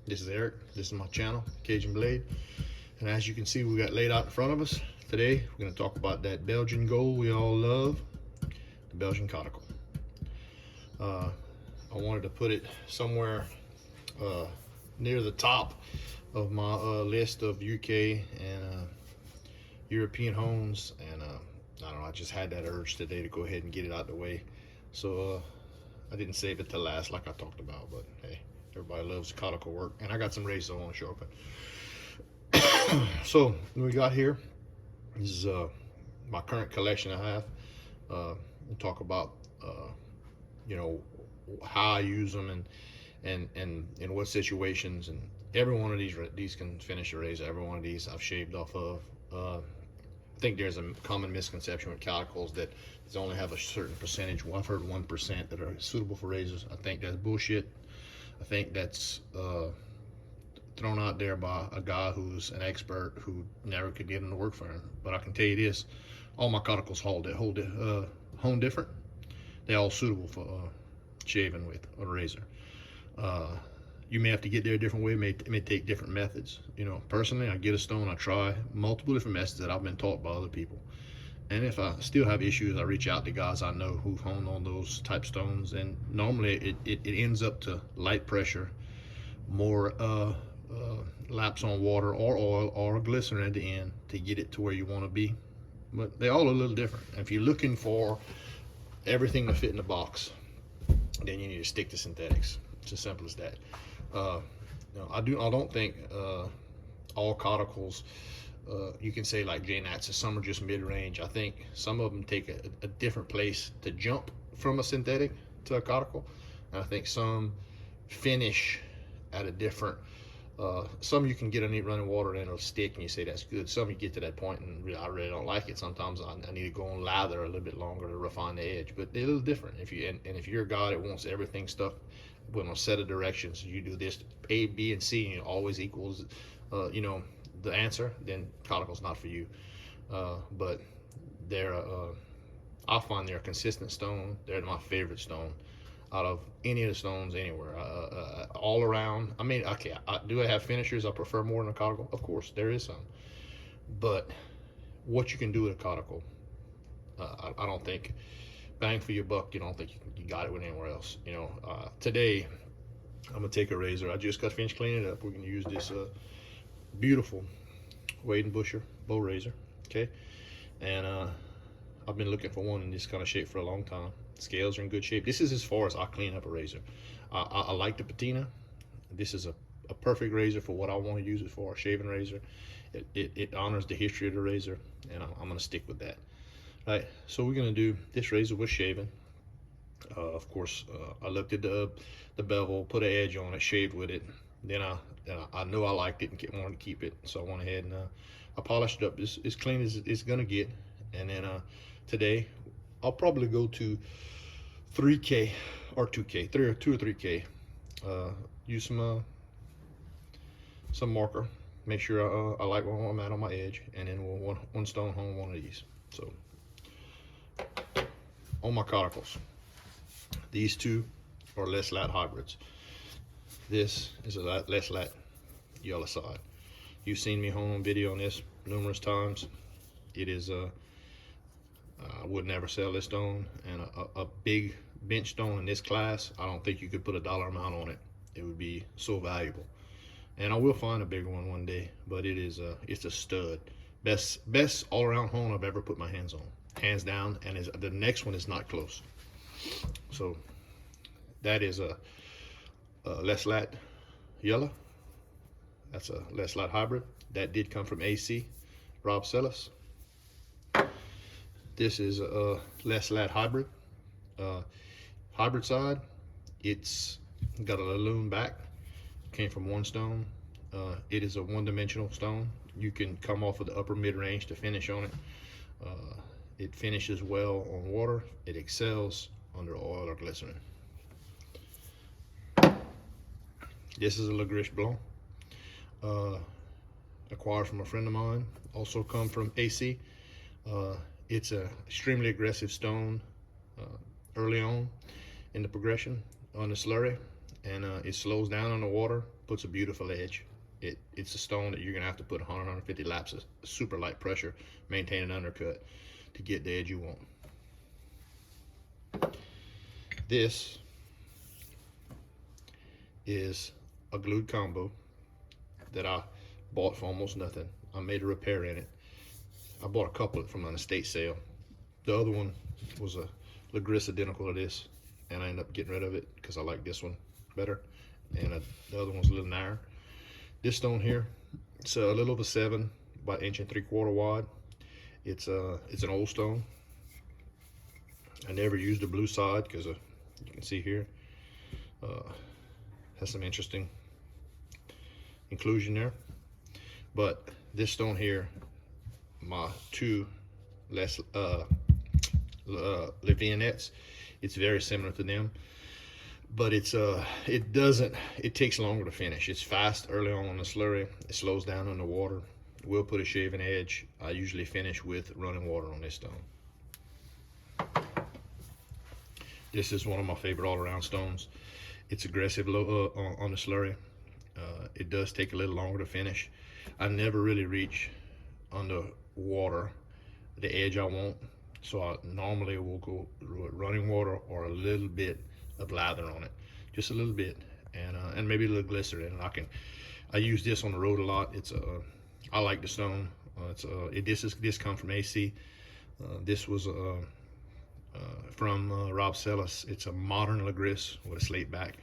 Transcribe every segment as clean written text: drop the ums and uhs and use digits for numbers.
This is Eric. This is my channel, Cajun Blade. And as you can see, we got laid out in front of us. Today, we're going to talk about that Belgian Gold we all love, the Belgian Coticule. I wanted to put it somewhere near the top of my list of UK and European homes, and I don't know, I just had that urge today to go ahead and get it out of the way. So I didn't save it to last like I talked about, but hey, everybody loves conical work, and I got some razors I want to show up. So what we got here is my current collection I have. We'll talk about you know, how I use them and in what situations. And every one of these can finish a razor. Every one of these I've shaved off of. I think there's a common misconception with conicals that they only have a certain percentage. Well, I've heard 1% that are suitable for razors. I think that's bullshit. I think that's thrown out there by a guy who's an expert who never could get them to work for him. But I can tell you this: all my conicals hone different. They're all suitable for shaving with a razor. You may have to get there a different way. It may take different methods. You know, personally, I get a stone, I try multiple different methods that I've been taught by other people. And if I still have issues, I reach out to guys I know who've honed on those type stones. And normally it ends up to light pressure, more laps on water or oil or glycerin at the end to get it to where you want to be. But they're all a little different. If you're looking for everything to fit in the box, then you need to stick to synthetics. It's as simple as that. You know, I don't think all conicals you can say like J-Nats, some are just mid-range. I think some of them take a different place to jump from a synthetic to a conical, and I think some finish at a different some you can get underneath running water and it'll stick and you say that's good. Some you get to that point and I really don't like it. Sometimes I need to go on lather a little bit longer to refine the edge, but they're a little different. If you and if you're a guy that wants everything stuff with a set of directions, you do this A, B, and C, and it always equals you know, the answer, then conical's not for you. But they're I find they're a consistent stone. They're my favorite stone out of any of the stones anywhere. All around. I mean, okay, do I have finishers I prefer more than a conical? Of course, there is some. But what you can do with a conical, I don't think, bang for your buck, you don't think you got it with anywhere else. You know, today, I'm gonna take a razor. I just got finished cleaning it up. We're gonna use this beautiful Wade & Busher bow razor, okay? And I've been looking for one in this kind of shape for a long time. Scales are in good shape. This is as far as I clean up a razor. I like the patina. This is a perfect razor for what I want to use it for, a shaving razor. It honors the history of the razor, and I'm going to stick with that. Right, so we're going to do, this razor was shaven. Of course, I looked at the bevel, put an edge on it, shaved with it. Then I knew I liked it and wanted to keep it, so I went ahead and I polished it up as clean as it's going to get. And then today, I'll probably go to 3K or 2K, 2 or 3K. Use some marker. Make sure I like where I'm at on my edge, and then we'll one stone hone one of these. So on my conicals, these two are less lat hybrids. This is a less lat yellow side. You've seen me hone on video on this numerous times. It is I would never sell this stone, and a big bench stone in this class, I don't think you could put a dollar amount on it. It would be so valuable. And I will find a bigger one day, but it is it's a stud. Best all-around hone I've ever put my hands on, hands down. And the next one is not close. So that is a less lat yellow. That's a less lat hybrid. That did come from AC, Rob Sellis. This is a less lat hybrid. Hybrid side, it's got a loom back. Came from one stone. It is a one-dimensional stone. You can come off of the upper mid-range to finish on it. It finishes well on water. It excels under oil or glycerin. This is a Le Griche Blanc. Acquired from a friend of mine. Also come from AC. It's an extremely aggressive stone early on in the progression on the slurry. and it slows down on the water, puts a beautiful edge. It's a stone that you're gonna have to put 100, 150 laps of super light pressure, maintain an undercut to get the edge you want. This is a glued combo that I bought for almost nothing. I made a repair in it. I bought a couplet from an estate sale. The other one was a Lagris identical to this, and I ended up getting rid of it because I like this one better, and the other one's a little narrower. This stone here, it's a little over 7 by 1.75 inches wide. It's an old stone. I never used the blue side because you can see here has some interesting inclusion there. But this stone here, my two less Levianettes, it's very similar to them, but it takes longer to finish. It's fast early on the slurry, it slows down on the water. We'll put a shaving edge. I usually finish with running water on this stone. This is one of my favorite all-around stones. It's aggressive low on the slurry. It does take a little longer to finish. I never really reach under water the edge I want, so I normally will go with running water or a little bit of lather on it, just a little bit, and maybe a little glycerin. And I use this on the road a lot. I like the stone. This comes from AC. This was from Rob Sellis. It's a modern Lagris with a slate back.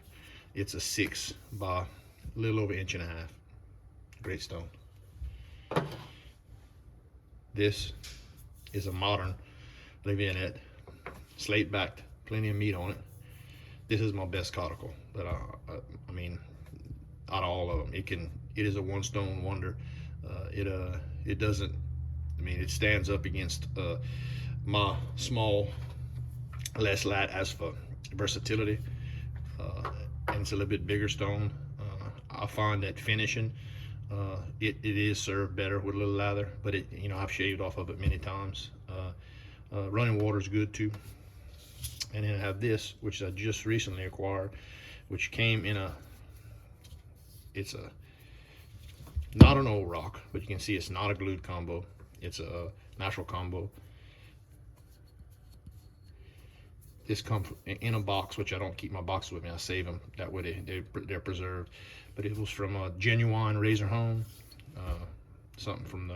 It's a 6 by a little over 1.5 inches. Great stone. This is a modern Levianette, slate backed, plenty of meat on it. This is my best conical that I mean, out of all of them. It is a one stone wonder. It doesn't, I mean, it stands up against my small, less light as for versatility, and it's a little bit bigger stone. I find that finishing, it is served better with a little lather, but I've shaved off of it many times. Running water is good too. And then I have this, which I just recently acquired, which came in it's not an old rock, but you can see it's not a glued combo. It's a natural combo. This comes in a box, which I don't keep my boxes with me. I save them. That way they're preserved. But it was from a genuine razor home, something from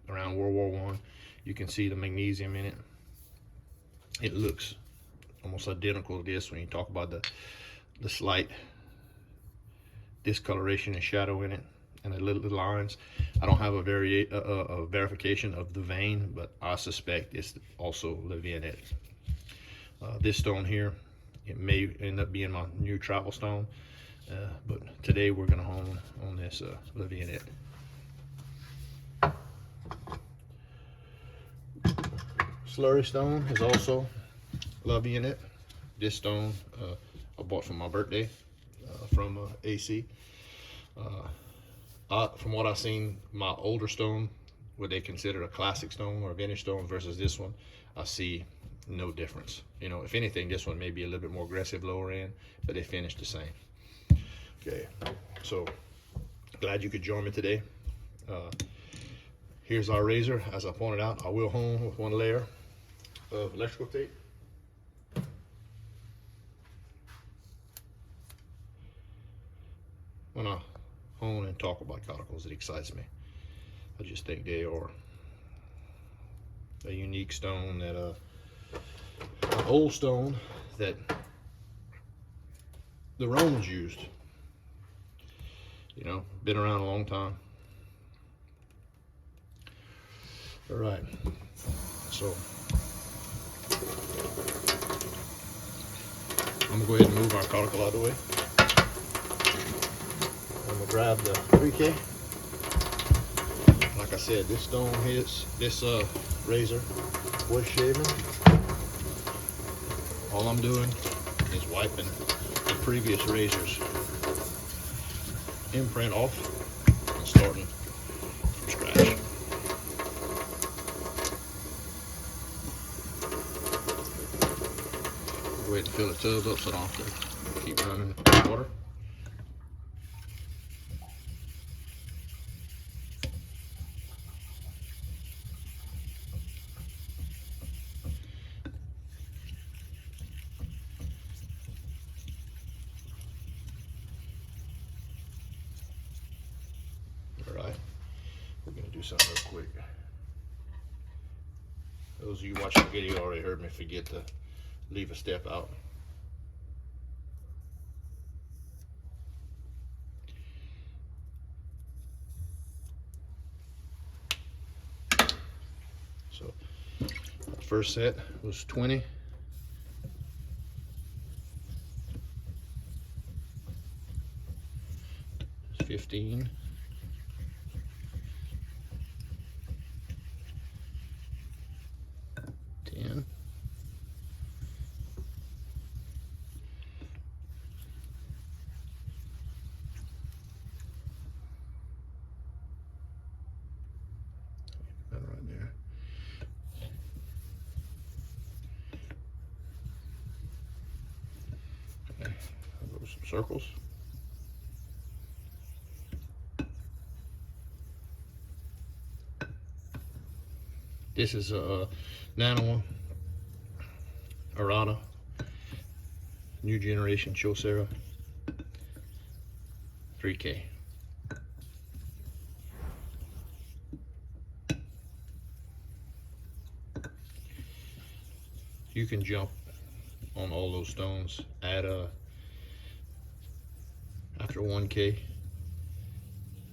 around World War I. You can see the magnesium in it. It looks almost identical to this when you talk about the slight discoloration and shadow in it and the little lines. I don't have a verification of the vein, but I suspect it's also Levianette. This stone here, it may end up being my new travel stone, but today we're going to hone on this Levianette. Slurry stone is also Levianette. This stone I bought for my birthday from AC. From what I've seen, my older stone, what they consider a classic stone or a vintage stone versus this one, I see no difference. If anything, this one may be a little bit more aggressive lower end, but they finish the same. Okay, so glad you could join me today. Here's our razor. As I pointed out, I will hone with one layer of electrical tape. When I hone and talk about conicals, it excites me. I just think they are a unique stone, that an old stone that the Romans used. Been around a long time. All right, so I'm gonna go ahead and move our conical out of the way. I'm gonna grab the 3K. Like I said, this stone hits, this razor was shaving. All I'm doing is wiping the previous razor's imprint off and starting from scratch. Go ahead and fill the tub up so I don't have to keep running water. All right, we're gonna do something real quick. Those of you watching the video already heard me forget to leave a step out. So the first set was 20. It's 15. 10. 'Some circles. This is a Nano Arata new generation Chaucera 3K. You can jump on all those stones at after 1K,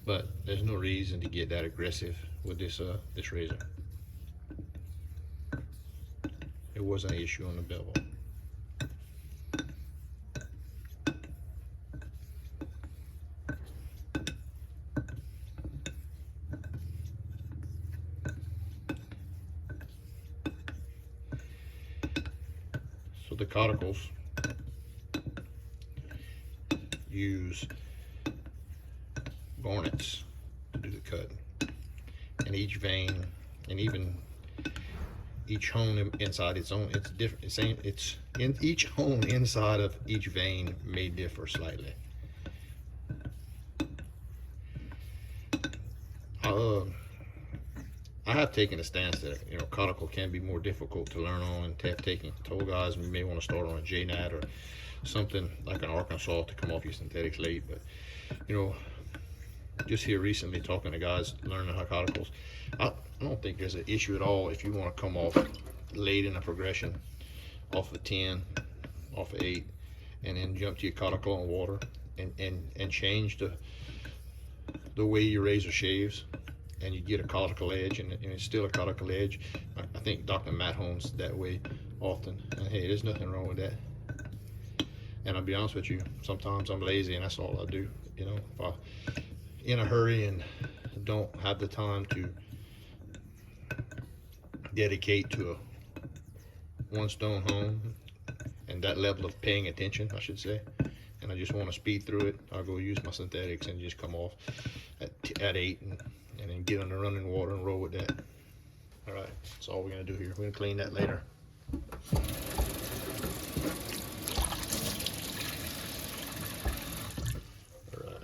but there's no reason to get that aggressive with this this razor. It wasn't an issue on the bevel. So the Chronicles use garnets to do the cut, and each vein and even each hone inside its own, it's different. It's in each hone inside of each vein may differ slightly. I have taken a stance that, you know, conical can be more difficult to learn on, and have told guys you may want to start on a JNAT or something like an Arkansas to come off your synthetics late. But you know, just here recently talking to guys learning how conicals, I don't think there's an issue at all if you want to come off late in a progression off of 10, off of 8, and then jump to your conical on water and change the way your razor shaves, and you get a conical edge, and it's still a conical edge. I think Dr. Matt Holmes that way often, and hey, there's nothing wrong with that. And I'll be honest with you, sometimes I'm lazy and that's all I do. You know, if I'm in a hurry and don't have the time to dedicate to a one stone hone and that level of paying attention, I should say, and I just want to speed through it, I'll go use my synthetics and just come off at 8 and then get on the running water and roll with that. All right, that's all we're gonna do here. We're gonna clean that later. All right,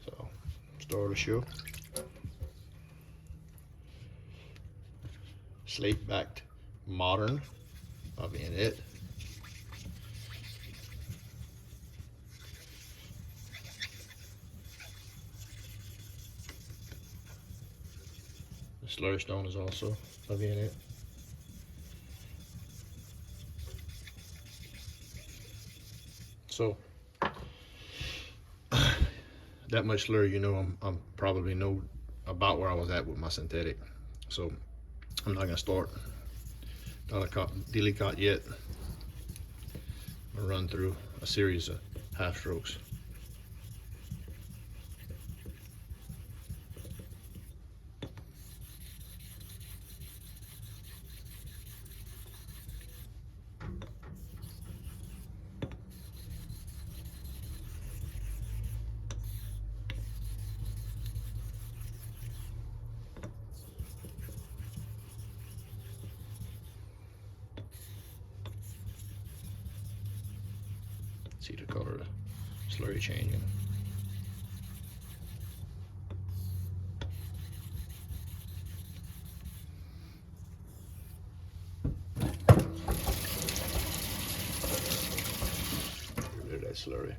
so start the show. Slate backed modern of it. The slurry stone is also of it. So that much slurry, you know, I'm probably know about where I was at with my synthetic. So I'm not gonna start delicate yet. I'm gonna run through a series of half strokes. See the color of the slurry changing. Get rid of that slurry.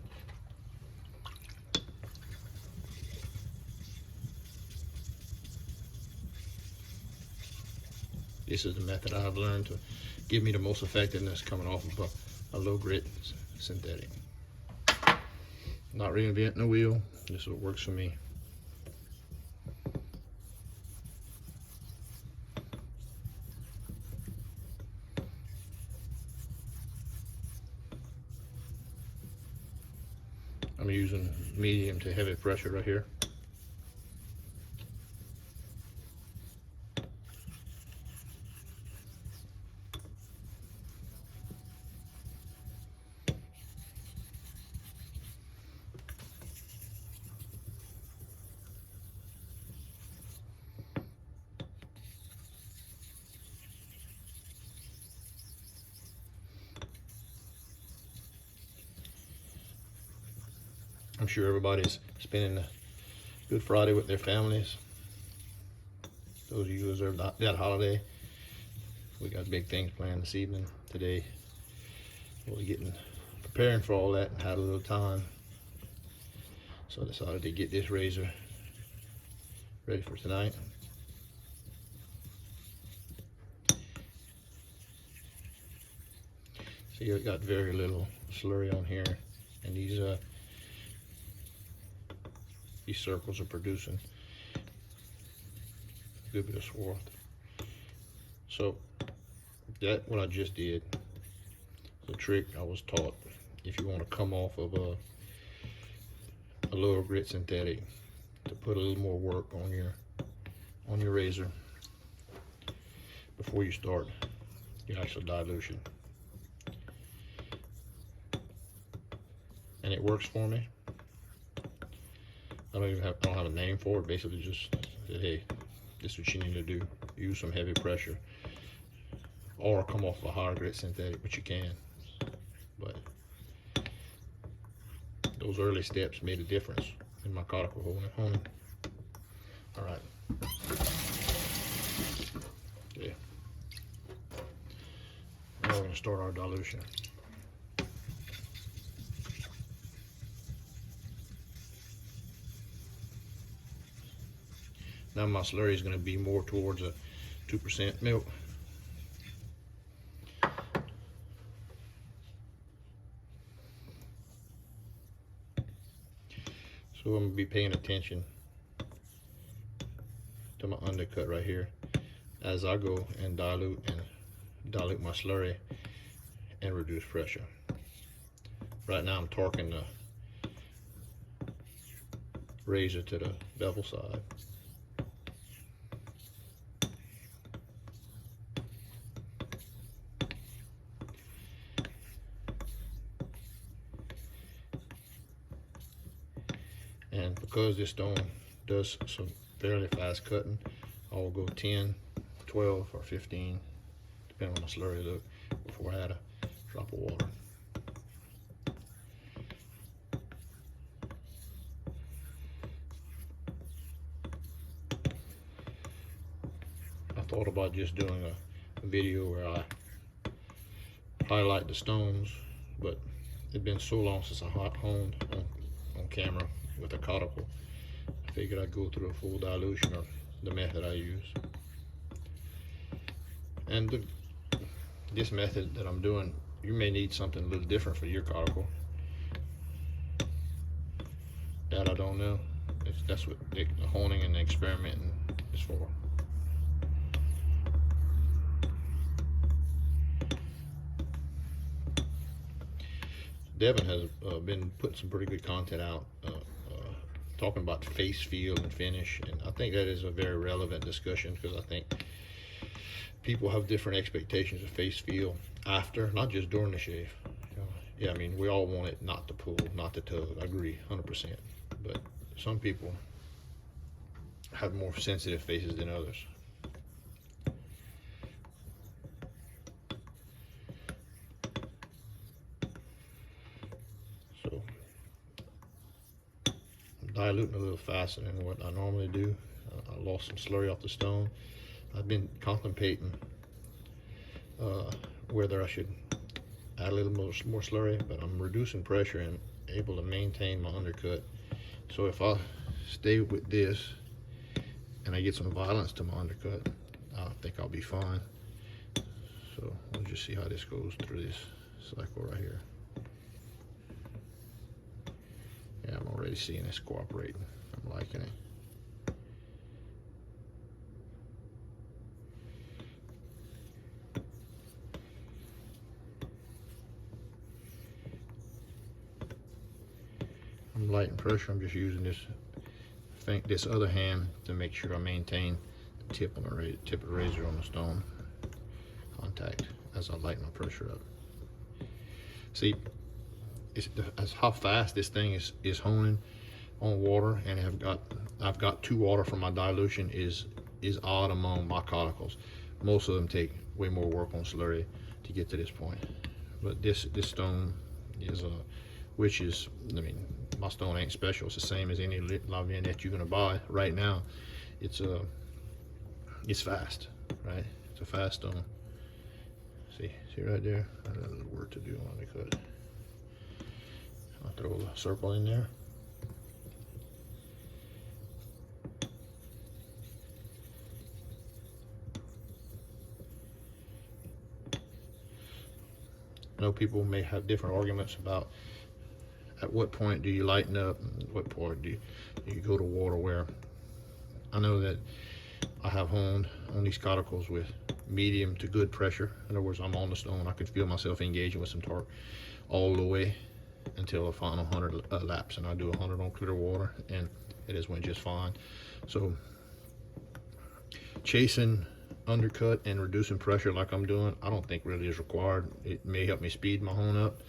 This is the method I've learned to give me the most effectiveness coming off of a low grit synthetic. Not reinventing the wheel, this is what works for me. I'm using medium to heavy pressure right here. I'm sure everybody's spending a Good Friday with their families. Those of you who observe that holiday, we got big things planned this evening, today. We're preparing for all that and had a little time. So I decided to get this razor ready for tonight. See, I've got very little slurry on here, and these circles are producing a good bit of swarth. So that what I just did, the trick I was taught. If you want to come off of a lower grit synthetic, to put a little more work on your razor before you start your actual dilution. And it works for me. I don't have a name for it. Basically just said, hey, this is what you need to do. Use some heavy pressure or come off a higher grit synthetic, but you can. But those early steps made a difference in my cuticle honing. All right. Yeah. Now we're gonna start our dilution. Now my slurry is going to be more towards a 2% milk. So I'm going to be paying attention to my undercut right here as I go and dilute my slurry and reduce pressure. Right now I'm torquing the razor to the bevel side. And because this stone does some fairly fast cutting, I'll go 10, 12, or 15, depending on my slurry look, before I add a drop of water. I thought about just doing a video where I highlight the stones, but it's been so long since I honed on camera with a cuticle. I figured I'd go through a full dilution, or the method I use. And this method that I'm doing, you may need something a little different for your cuticle. That I don't know. That's what the honing and the experimenting is for. Devin has been putting some pretty good content out talking about face feel and finish, and I think that is a very relevant discussion, because I think people have different expectations of face feel after, not just during the shave. Yeah, I mean, we all want it not to pull, not to tug. I agree 100%, but some people have more sensitive faces than others. diluting a little faster than what I normally do. I lost some slurry off the stone. I've been contemplating whether I should add a little more slurry, but I'm reducing pressure and able to maintain my undercut. So if I stay with this and I get some violence to my undercut, I think I'll be fine. So we'll just see how this goes through this cycle right here. Yeah, I'm already seeing this cooperating. I'm liking it. I'm lighting pressure. I'm just using this other hand to make sure I maintain the tip of the razor on the stone contact as I lighten my pressure up. See, it's how fast this thing is honing on water, and I've got 2 water from my dilution is odd among my Chronicles. Most of them take way more work on slurry to get to this point, but this stone is which is, I mean, my stone ain't special. It's the same as any La Vienne that you're gonna buy right now. It's fast, right? It's a fast stone. See right there? I got a little work to do on the cut. I'll throw a circle in there. I know people may have different arguments about at what point do you lighten up and at what point do you go to water wear. I know that I have honed on these Chronicles with medium to good pressure. In other words, I'm on the stone. I can feel myself engaging with some torque all the way until the final 100 laps, and I do 100 on clear water, and it has went just fine. So chasing undercut and reducing pressure like I'm doing, I don't think really is required. It may help me speed my hone up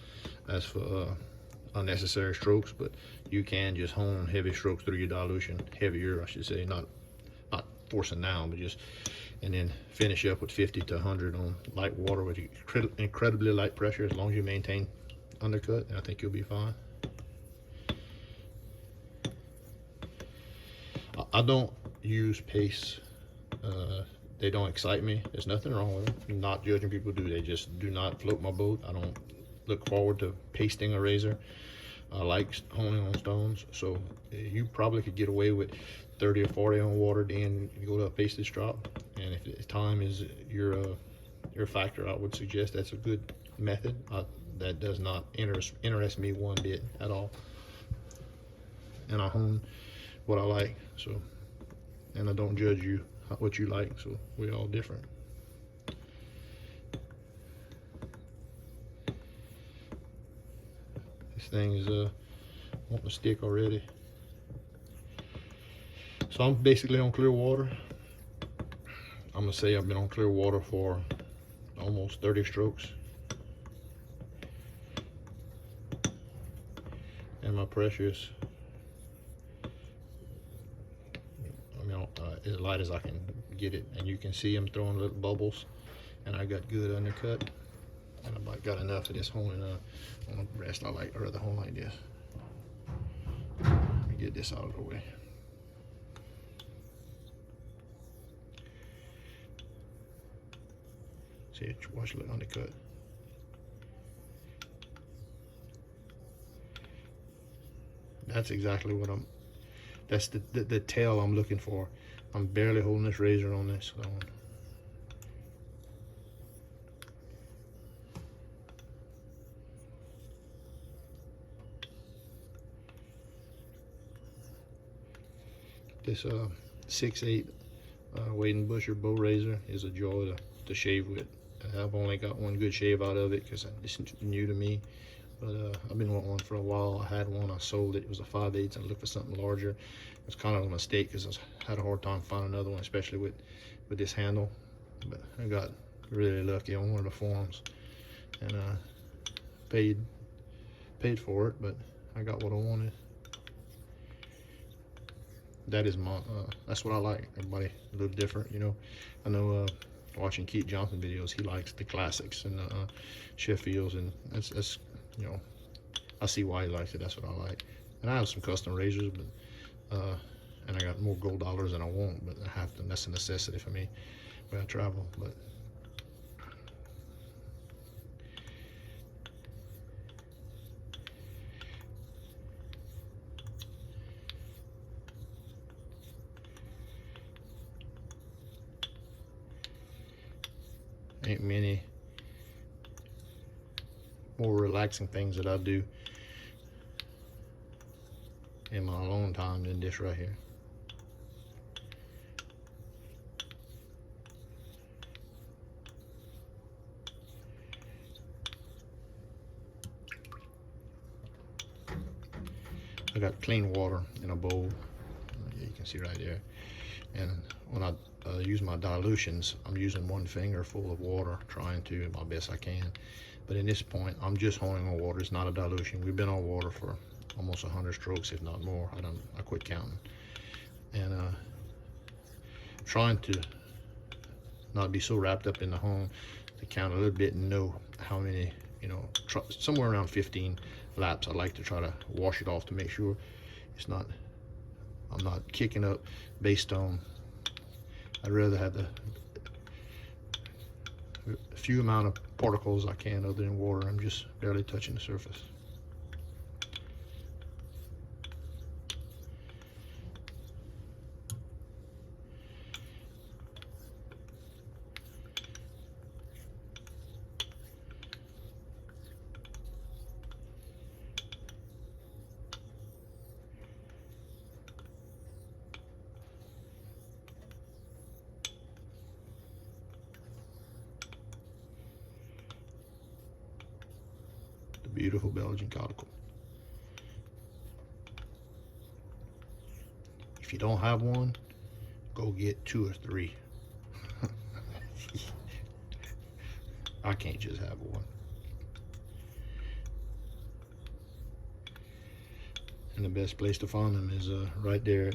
as for unnecessary strokes, but you can just hone heavy strokes through your dilution, heavier I should say, not forcing down, but just, and then finish up with 50 to 100 on light water with incredibly light pressure. As long as you maintain undercut, I think you'll be fine. I don't use paste. They don't excite me. There's nothing wrong with them. I'm not judging people do. They just do not float my boat. I don't look forward to pasting a razor. I like honing on stones, so you probably could get away with 30 or 40 on water, then you go to a pasted strop. And if time is your factor, I would suggest that's a good method. That does not interest me one bit at all. And I hone what I like, so, and I don't judge you what you like, so we're all different. This thing is wanting to stick already. So I'm basically on clear water. I'm gonna say I've been on clear water for almost 30 strokes. And my pressure is, as light as I can get it. And you can see I'm throwing little bubbles, and I got good undercut. And I got enough of this honing on the rest. I'd rather hone like this. Let me get this out of the way. See, watch the undercut. That's exactly what that's the tail I'm looking for. I'm barely holding this razor on this stone. This 6/8 Wade & Busher bow razor is a joy to shave with. I've only got one good shave out of it because it's new to me, but I've been wanting one for a while. I had one, I sold it. It was a 5/8 and I looked for something larger. It was kind of a mistake because I had a hard time finding another one, especially with this handle. But I got really lucky on one of the forums, and paid for it, but I got what I wanted. That is my that's what I like. Everybody a little different, you know. I know watching Keith Johnson videos, he likes the classics and Sheffields, and that's you know, I see why he likes it. That's what I like. And I have some custom razors, but And I got more gold dollars than I want, but I have to. That's a necessity for me when I travel. But ain't many more relaxing things that I do in my alone time than this right here. I got clean water in a bowl. You can see right there. And when I use my dilutions, I'm using 1 finger full of water, trying to my best I can. But in this point, I'm just honing on water. It's not a dilution. We've been on water for almost 100 strokes, if not more. I quit counting. And trying to not be so wrapped up in the home to count a little bit and know how many, you know, somewhere around 15 laps. I like to try to wash it off to make sure it's not, I'm not kicking up based on, I'd rather have the few amount of particles I can other than water. I'm just barely touching the surface. Beautiful Belgian Coticule. If you don't have one, go get 2 or 3. I can't just have one. And the best place to find them is right there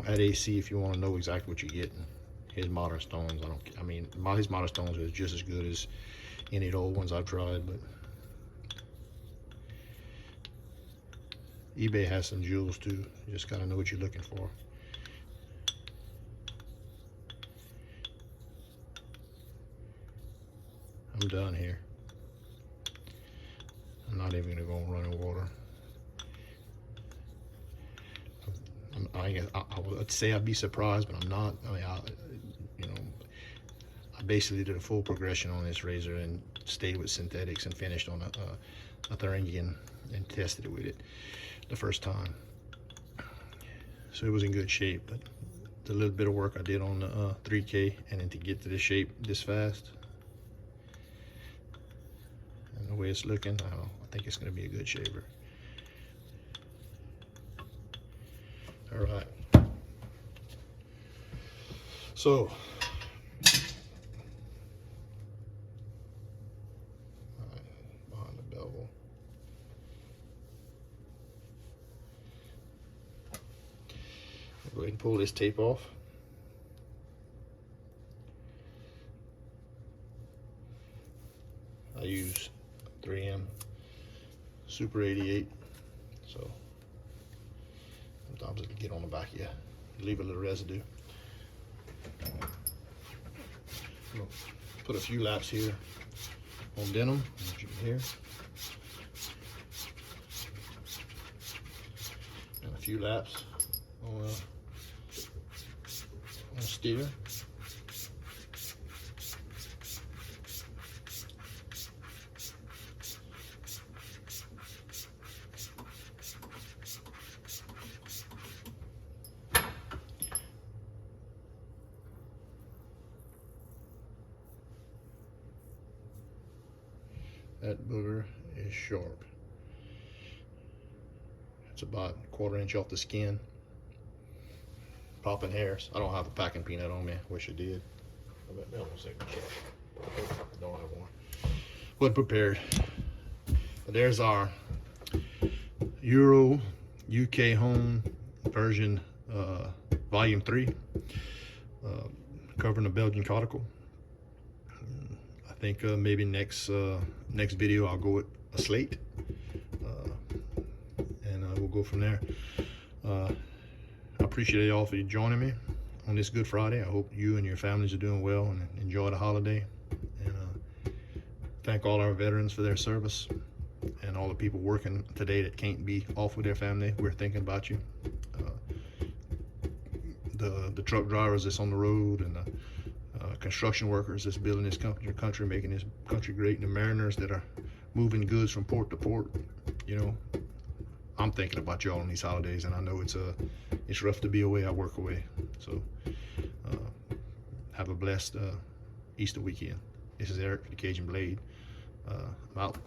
at AC if you want to know exactly what you're getting. His modern stones, his modern stones are just as good as any of the old ones I've tried, but eBay has some jewels too. You just gotta know what you're looking for. I'm done here. I'm not even gonna go and run in water. I would say I'd be surprised, but I'm not. I mean, I basically did a full progression on this razor and stayed with synthetics and finished on a Thuringian and tested it with it the first time. So it was in good shape, but the little bit of work I did on the 3K and then to get to this shape this fast and the way it's looking, I think it's going to be a good shaver. All right. So behind the bevel. I'll go ahead and pull this tape off. I use 3M Super 88, so sometimes it can get on the back of you. Leave a little residue. Put a few laps here on denim, as you can hear, and a few laps on steer. That booger is sharp. It's about a 1/4 inch off the skin. Popping hairs. I don't have a packing peanut on me. Wish I did. Don't have one. Wasn't prepared. But there's our Euro UK Home version volume 3, covering the Belgian Coticule. I think maybe next video I'll go with a slate, and we'll go from there. I appreciate y'all for joining me on this Good Friday. I hope you and your families are doing well and enjoy the holiday. And thank all our veterans for their service, and all the people working today that can't be off with their family. We're thinking about you. The truck drivers that's on the road, and the construction workers that's building this country, making this country great, and the mariners that are moving goods from port to port. You know, I'm thinking about y'all on these holidays, and I know it's rough to be away. I work away. So have a blessed Easter weekend. This is Eric, the Cajun Blade. I'm out.